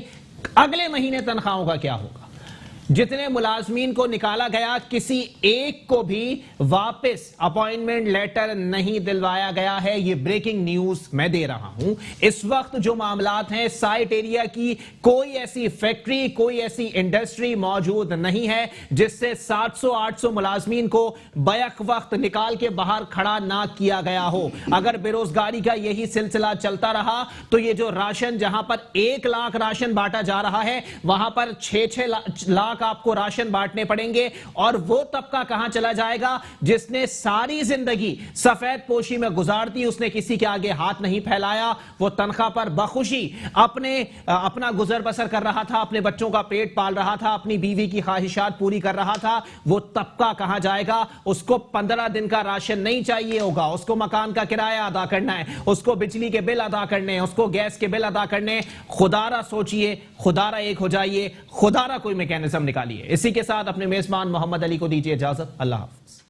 अगले महीने तनख्वाहों का क्या होगा? जितने मुलाजमीन को निकाला गया किसी एक को भी वापस अपॉइंटमेंट लेटर नहीं दिलवाया गया है। ये ब्रेकिंग न्यूज मैं दे रहा हूं। इस वक्त जो मामलात हैं, साइट एरिया की कोई ऐसी फैक्ट्री, कोई ऐसी इंडस्ट्री मौजूद नहीं है जिससे 700-800 मुलाजमीन को बैक वक्त निकाल के बाहर खड़ा ना किया गया हो। अगर बेरोजगारी का यही सिलसिला चलता रहा तो ये जो राशन, जहां पर 1 लाख राशन बांटा जा रहा है, वहां पर 6-6 लाख आपको राशन बांटने पड़ेंगे। और वो तबका कहां चला जाएगा जिसने सारी जिंदगी सफेद पोशी में गुजार दी, उसने किसी के आगे हाथ नहीं फैलाया, वो तनख्वाह पर बखुशी अपना गुजर बसर कर रहा था, अपने बच्चों का पेट पाल रहा था, अपनी बीवी की ख्वाहिशात पूरी कर रहा था। वो तबका कहां जाएगा? उसको 15 दिन का राशन नहीं चाहिए होगा, उसको मकान का किराया अदा करना है, उसको बिजली के बिल अदा करने हैं, उसको गैस के बिल अदा करने। खुदारा सोचिए, खुदारा एक हो जाइए, खुदारा कोई मैकेनिज्म निकालिए। इसी के साथ अपने मेजबान मोहम्मद अली को दीजिए इजाजत। अल्लाह हाफ़िज़।